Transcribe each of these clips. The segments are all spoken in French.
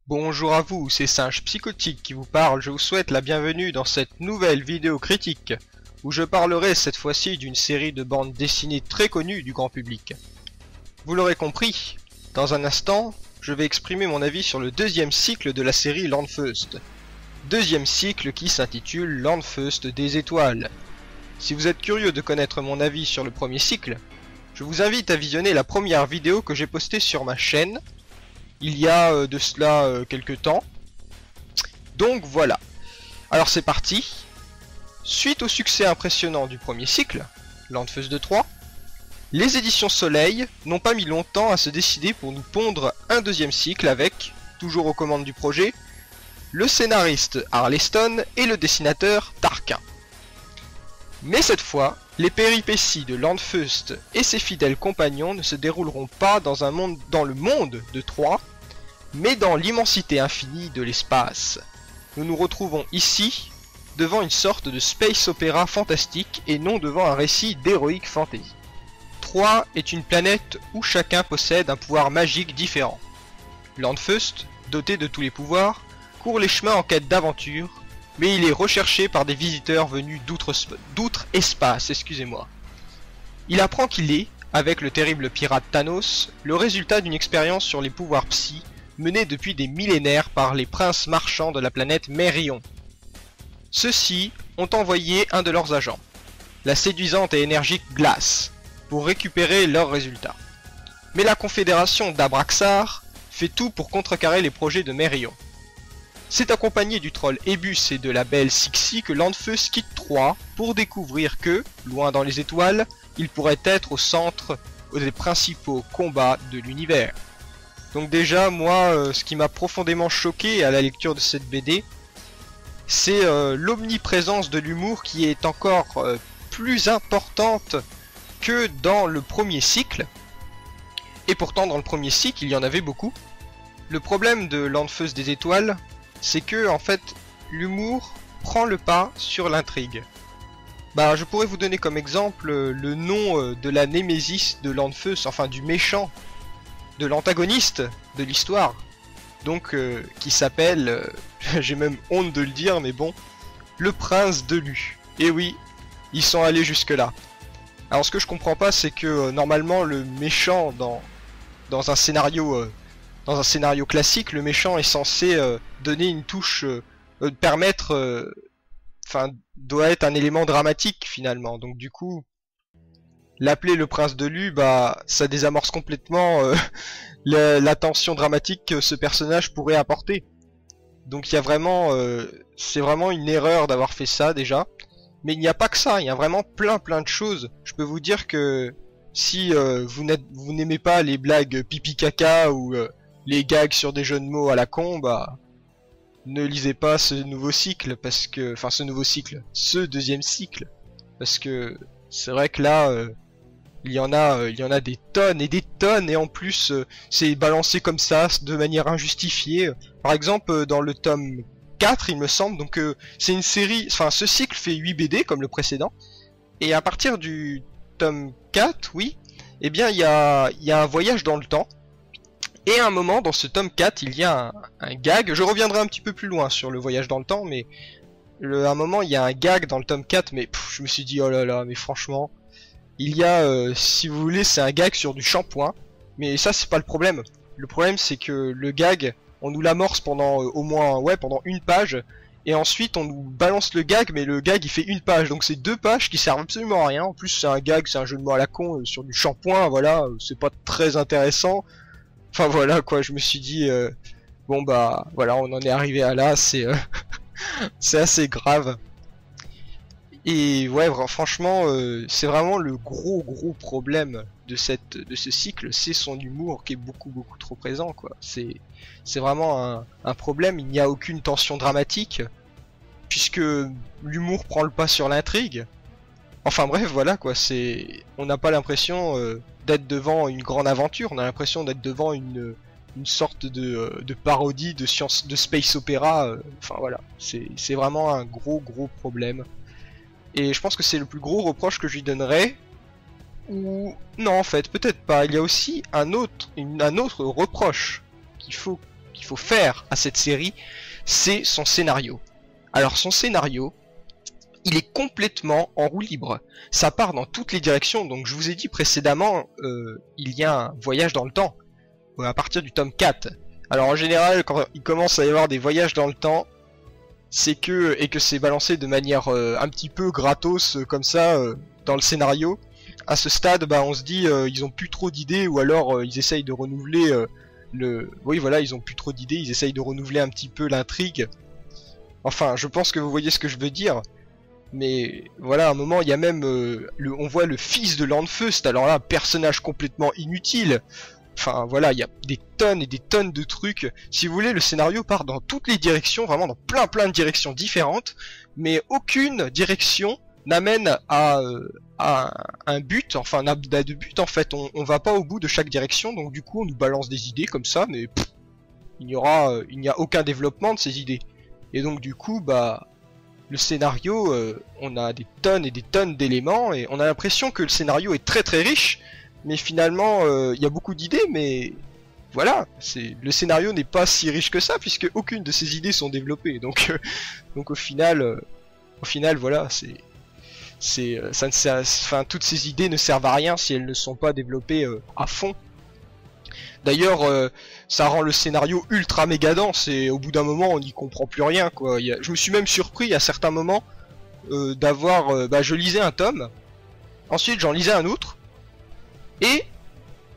Bonjour à vous, c'est Singe Psychotique qui vous parle, je vous souhaite la bienvenue dans cette nouvelle vidéo critique, où je parlerai cette fois-ci d'une série de bandes dessinées très connues du grand public. Vous l'aurez compris, dans un instant, je vais exprimer mon avis sur le deuxième cycle de la série Landfeust. Deuxième cycle qui s'intitule Landfeust des étoiles. Si vous êtes curieux de connaître mon avis sur le premier cycle, je vous invite à visionner la première vidéo que j'ai postée sur ma chaîne, il y a de cela quelques temps. Donc voilà. Alors c'est parti. Suite au succès impressionnant du premier cycle, Landfeust 2-3, les éditions Soleil n'ont pas mis longtemps à se décider pour nous pondre un deuxième cycle avec, toujours aux commandes du projet, le scénariste Arleston et le dessinateur Tarquin. Mais cette fois, les péripéties de Landfeust et ses fidèles compagnons ne se dérouleront pas dans le monde de Troie, mais dans l'immensité infinie de l'espace. Nous nous retrouvons ici, devant une sorte de space opéra fantastique et non devant un récit d'heroic fantasy. Troie est une planète où chacun possède un pouvoir magique différent. Landfeust, doté de tous les pouvoirs, court les chemins en quête d'aventure, mais il est recherché par des visiteurs venus d'outre-espace, excusez-moi. Il apprend qu'il est, avec le terrible pirate Thanos, le résultat d'une expérience sur les pouvoirs psy menée depuis des millénaires par les princes marchands de la planète Mérion. Ceux-ci ont envoyé un de leurs agents, la séduisante et énergique Glace, pour récupérer leurs résultats. Mais la confédération d'Abraxar fait tout pour contrecarrer les projets de Mérion. C'est accompagné du troll Ebus et de la belle Sixi que Landfeust quitte Troie pour découvrir que, loin dans les étoiles, il pourrait être au centre des principaux combats de l'univers. Donc déjà, moi, ce qui m'a profondément choqué à la lecture de cette BD, c'est l'omniprésence de l'humour qui est encore plus importante que dans le premier cycle. Et pourtant, dans le premier cycle, il y en avait beaucoup. Le problème de Landfeust des étoiles, c'est que, en fait, l'humour prend le pas sur l'intrigue. Bah, je pourrais vous donner comme exemple le nom de la némésis de Landfeust, enfin du méchant, de l'antagoniste de l'histoire. Donc, qui s'appelle, j'ai même honte de le dire, mais bon, le prince de Lu. Et oui, ils sont allés jusque là. Alors, ce que je comprends pas, c'est que normalement, le méchant dans un scénario classique, le méchant est censé donner une touche, permettre, enfin, doit être un élément dramatique finalement. Donc du coup, l'appeler le prince de Lu, bah, ça désamorce complètement la tension dramatique que ce personnage pourrait apporter. Donc il y a vraiment, c'est vraiment une erreur d'avoir fait ça déjà. Mais il n'y a pas que ça, il y a vraiment plein de choses. Je peux vous dire que si vous n'aimez pas les blagues pipi caca ou les gags sur des jeux de mots à la con, bah ne lisez pas ce nouveau cycle parce que, enfin ce deuxième cycle, parce que c'est vrai que là il y en a des tonnes et en plus c'est balancé comme ça de manière injustifiée. Par exemple dans le tome 4 il me semble, donc c'est une série, enfin ce cycle fait 8 BD comme le précédent, et à partir du tome 4, oui, eh bien il y a un voyage dans le temps. Et à un moment, dans ce tome 4, il y a un gag. Je reviendrai un petit peu plus loin sur le voyage dans le temps, mais à un moment, il y a un gag dans le tome 4, mais je me suis dit, oh là là, mais franchement, il y a, si vous voulez, c'est un gag sur du shampoing, mais ça, c'est pas le problème. Le problème, c'est que le gag, on nous l'amorce pendant au moins, ouais, pendant une page, et ensuite, on nous balance le gag, mais le gag, il fait une page, donc c'est 2 pages qui servent absolument à rien. En plus, c'est un gag, c'est un jeu de mots à la con sur du shampoing, voilà, c'est pas très intéressant. Enfin voilà quoi, je me suis dit bon bah voilà, on en est arrivé à là, c'est c'est assez grave. Et ouais, franchement, c'est vraiment le gros problème de ce cycle, c'est son humour qui est beaucoup trop présent quoi. C'est vraiment un problème, il n'y a aucune tension dramatique puisque l'humour prend le pas sur l'intrigue. Enfin bref, voilà quoi, on n'a pas l'impression d'être devant une grande aventure, on a l'impression d'être devant une une sorte de parodie de science, de space opéra. Enfin voilà, c'est vraiment un gros problème. Et je pense que c'est le plus gros reproche que je lui donnerais. Ou non, en fait, peut-être pas. Il y a aussi un autre reproche qu'il faut faire à cette série, c'est son scénario. Alors son scénario, il est complètement en roue libre. Ça part dans toutes les directions. Donc je vous ai dit précédemment, il y a un voyage dans le temps à partir du tome 4. Alors en général, quand il commence à y avoir des voyages dans le temps, c'est que c'est balancé de manière un petit peu gratos comme ça dans le scénario. À ce stade, bah on se dit ils ont plus trop d'idées, ou alors ils essayent de renouveler oui voilà, ils ont plus trop d'idées, ils essayent de renouveler un petit peu l'intrigue. Enfin, je pense que vous voyez ce que je veux dire. Mais voilà, à un moment, il y a même on voit le fils de Landfeust, alors là, personnage complètement inutile. Enfin voilà, il y a des tonnes et des tonnes de trucs. Si vous voulez, le scénario part dans toutes les directions, vraiment dans plein de directions différentes, mais aucune direction n'amène à un but, enfin n'a de but en fait. On va pas au bout de chaque direction, donc du coup on nous balance des idées comme ça, mais il n'y a aucun développement de ces idées. Et donc du coup, bah le scénario, on a des tonnes et des tonnes d'éléments, et on a l'impression que le scénario est très riche, mais finalement il y a beaucoup d'idées, mais voilà, le scénario n'est pas si riche que ça, puisque aucune de ces idées sont développées. Donc au final voilà, ça ne sert, enfin toutes ces idées ne servent à rien si elles ne sont pas développées à fond. D'ailleurs, ça rend le scénario ultra méga dense, et au bout d'un moment on n'y comprend plus rien quoi. Je me suis même surpris à certains moments d'avoir, je lisais un tome, ensuite j'en lisais un autre, et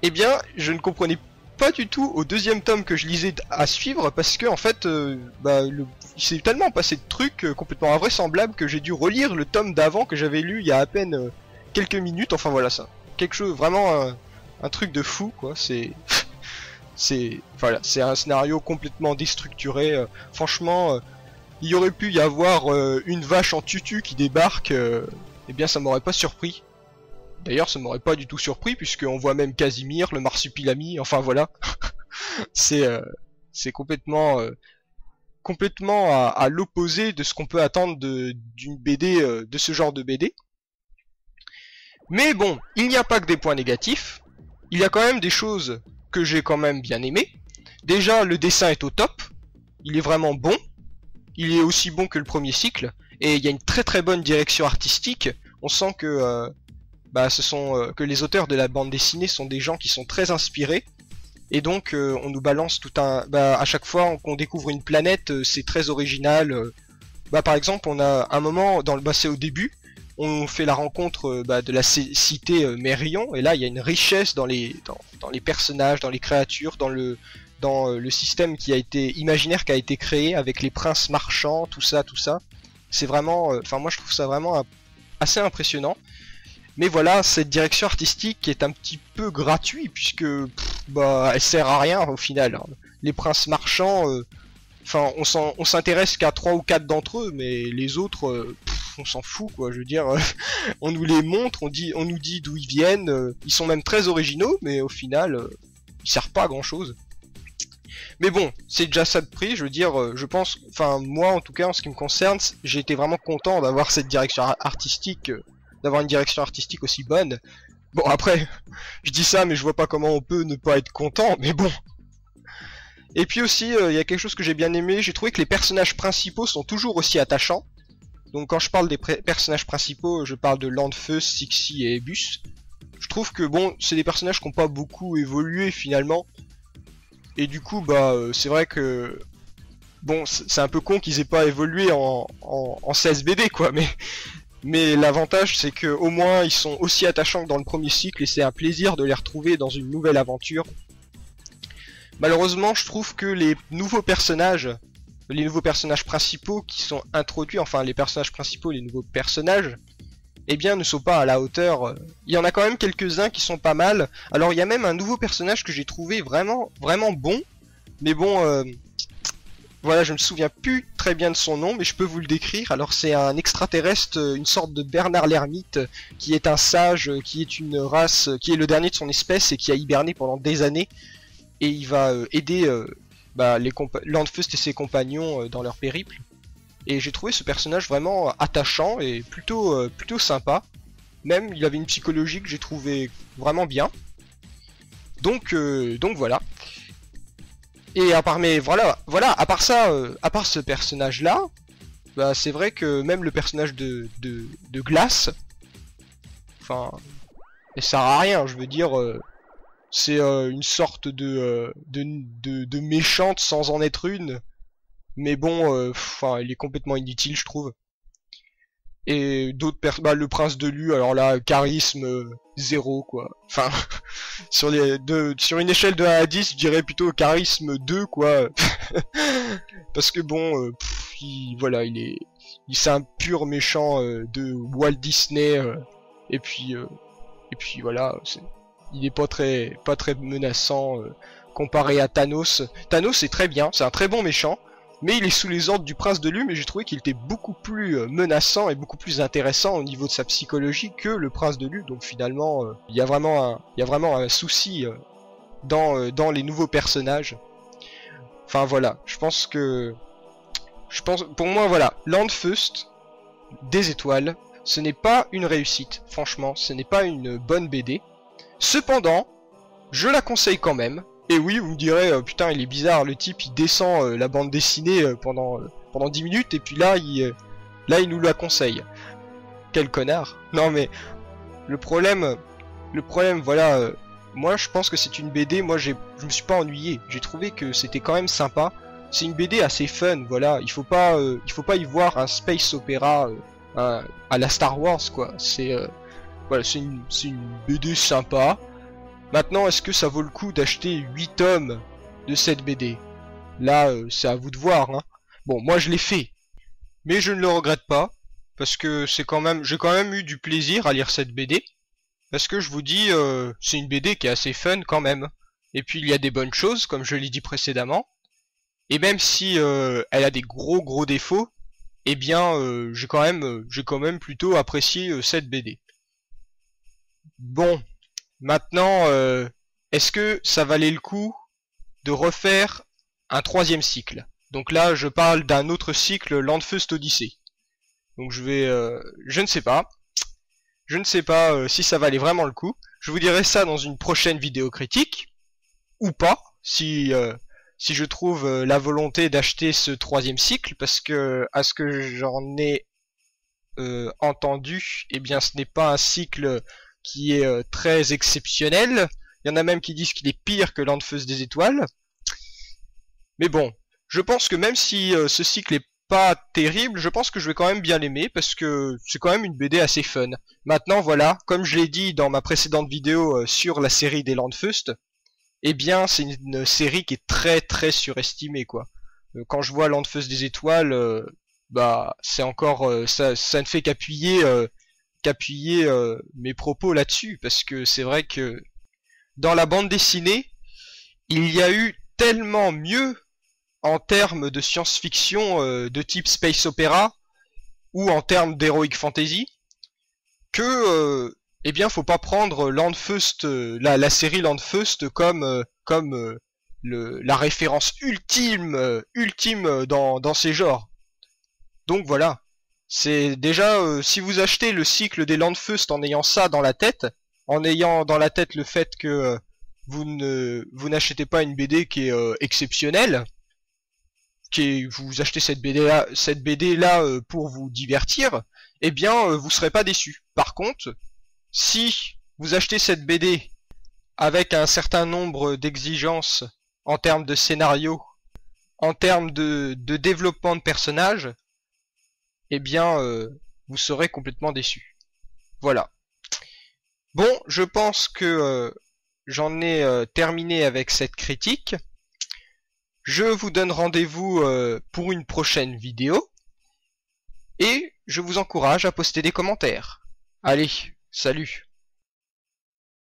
eh bien je ne comprenais pas du tout au deuxième tome que je lisais à suivre, parce que en fait il s'est tellement passé de trucs complètement invraisemblables que j'ai dû relire le tome d'avant que j'avais lu il y a à peine quelques minutes. Enfin voilà, ça, quelque chose vraiment un truc de fou quoi. Voilà, c'est un scénario complètement déstructuré. Franchement, il y aurait pu y avoir une vache en tutu qui débarque, eh bien ça m'aurait pas surpris. D'ailleurs, ça m'aurait pas du tout surpris, puisqu'on voit même Casimir, le marsupilami, enfin voilà. c'est complètement à l'opposé de ce qu'on peut attendre d'une BD, de ce genre de BD. Mais bon, il n'y a pas que des points négatifs. Il y a quand même des choses que j'ai quand même bien aimées. Déjà, le dessin est au top. Il est vraiment bon. Il est aussi bon que le premier cycle. Et il y a une très bonne direction artistique. On sent que que les auteurs de la bande dessinée sont des gens qui sont très inspirés. Et donc on nous balance tout un... à chaque fois qu'on découvre une planète, c'est très original. Par exemple, on a un moment, c'est au début, on fait la rencontre de la cité Mérion, et là il y a une richesse dans les personnages, dans les créatures, dans le système qui a été imaginaire, qui a été créé avec les princes marchands, tout ça. C'est vraiment... moi je trouve ça vraiment assez impressionnant. Mais voilà, cette direction artistique est un petit peu gratuite, puisque elle sert à rien au final. Les princes marchands, on s'intéresse qu'à 3 ou 4 d'entre eux, mais les autres, on s'en fout quoi. Je veux dire, on nous les montre, on nous dit d'où ils viennent, ils sont même très originaux, mais au final, ils servent pas à grand chose. Mais bon, c'est déjà ça de prix, je veux dire, je pense, moi en tout cas en ce qui me concerne, j'ai été vraiment content d'avoir cette direction artistique. D'avoir une direction artistique aussi bonne. Bon après, je dis ça mais je vois pas comment on peut ne pas être content, mais bon. Et puis aussi, il y a quelque chose que j'ai bien aimé, j'ai trouvé que les personnages principaux sont toujours aussi attachants. Donc quand je parle des personnages principaux, je parle de Landfeust, Sixi et Ebus. Je trouve que bon, c'est des personnages qui n'ont pas beaucoup évolué finalement. Et du coup, c'est vrai que... Bon, c'est un peu con qu'ils aient pas évolué en 16 BD quoi, mais l'avantage c'est que au moins ils sont aussi attachants que dans le premier cycle, et c'est un plaisir de les retrouver dans une nouvelle aventure. Malheureusement je trouve que les nouveaux personnages principaux qui sont introduits, enfin les personnages principaux, les nouveaux personnages, eh bien ne sont pas à la hauteur. Il y en a quand même quelques-uns qui sont pas mal. Alors il y a même un nouveau personnage que j'ai trouvé vraiment bon, mais bon... Voilà, je me souviens plus très bien de son nom, mais je peux vous le décrire. Alors c'est un extraterrestre, une sorte de Bernard l'Ermite, qui est un sage, qui est une race, qui est le dernier de son espèce et qui a hiberné pendant des années. et il va aider Landfust et ses compagnons dans leur périple. Et j'ai trouvé ce personnage vraiment attachant et plutôt sympa. Même il avait une psychologie que j'ai trouvé vraiment bien. Donc voilà. Et à part à part ça, à part ce personnage là, bah c'est vrai que même le personnage de Glace, enfin, il sert à rien. Je veux dire, c'est une sorte de méchante sans en être une. Mais bon, enfin, il est complètement inutile, je trouve. Et d'autres le prince de Lu, alors là, charisme 0 quoi. Enfin, sur une échelle de 1 à 10, je dirais plutôt charisme 2 quoi. Parce que bon, c'est un pur méchant de Walt Disney. Et puis voilà, il est pas très menaçant comparé à Thanos. Thanos est très bien, c'est un très bon méchant. Mais il est sous les ordres du prince de Lu, mais j'ai trouvé qu'il était beaucoup plus menaçant et beaucoup plus intéressant au niveau de sa psychologie que le prince de Lu. Donc finalement, il y a vraiment un souci dans les nouveaux personnages. Enfin voilà, pour moi voilà, Landfust, des étoiles, ce n'est pas une réussite. Franchement, ce n'est pas une bonne BD. Cependant, je la conseille quand même. Et oui, vous me direz, putain, il est bizarre, le type, il descend la bande dessinée pendant 10 minutes, et puis là, il nous la conseille. Quel connard. Non, mais, le problème, voilà, moi, je pense que c'est une BD, moi, je me suis pas ennuyé. J'ai trouvé que c'était quand même sympa. C'est une BD assez fun, voilà, il faut pas y voir un space opéra à la Star Wars, quoi. Voilà, c'est une BD sympa. Maintenant, est-ce que ça vaut le coup d'acheter 8 tomes de cette BD? Là, c'est à vous de voir, hein. Bon, moi je l'ai fait, mais je ne le regrette pas, parce que j'ai quand même eu du plaisir à lire cette BD, parce que je vous dis, c'est une BD qui est assez fun quand même. Et puis il y a des bonnes choses, comme je l'ai dit précédemment, et même si elle a des gros défauts, eh bien, j'ai quand même plutôt apprécié cette BD. Bon. Maintenant, est-ce que ça valait le coup de refaire un 3e cycle? Donc là, je parle d'un autre cycle, Landfust Odyssey. Donc je ne sais pas. Je ne sais pas si ça valait vraiment le coup. Je vous dirai ça dans une prochaine vidéo critique. Ou pas, si je trouve la volonté d'acheter ce 3e cycle. Parce que, à ce que j'en ai entendu, eh bien ce n'est pas un cycle qui est très exceptionnel. Il y en a même qui disent qu'il est pire que Landfust des étoiles. Mais bon, je pense que même si ce cycle est pas terrible, je pense que je vais quand même bien l'aimer parce que c'est quand même une BD assez fun. Maintenant voilà, comme je l'ai dit dans ma précédente vidéo sur la série des Landfust, eh bien c'est une série qui est très surestimée quoi. Quand je vois Landfust des étoiles, bah c'est encore ça ne fait qu'appuyer mes propos là-dessus, parce que c'est vrai que dans la bande dessinée, il y a eu tellement mieux en termes de science-fiction de type space opéra ou en termes d'heroic fantasy que eh bien faut pas prendre Landfust, la série Landfust comme la référence ultime dans ces genres. Donc voilà. C'est déjà, si vous achetez le cycle des Landfust en ayant ça dans la tête, en ayant dans la tête le fait que vous n'achetez pas une BD qui est exceptionnelle, vous achetez cette BD là pour vous divertir, eh bien vous serez pas déçu. Par contre, si vous achetez cette BD avec un certain nombre d'exigences en termes de scénario, en termes de développement de personnages, eh bien, vous serez complètement déçu. Voilà. Bon, je pense que j'en ai terminé avec cette critique. Je vous donne rendez-vous pour une prochaine vidéo. Et je vous encourage à poster des commentaires. Allez, salut!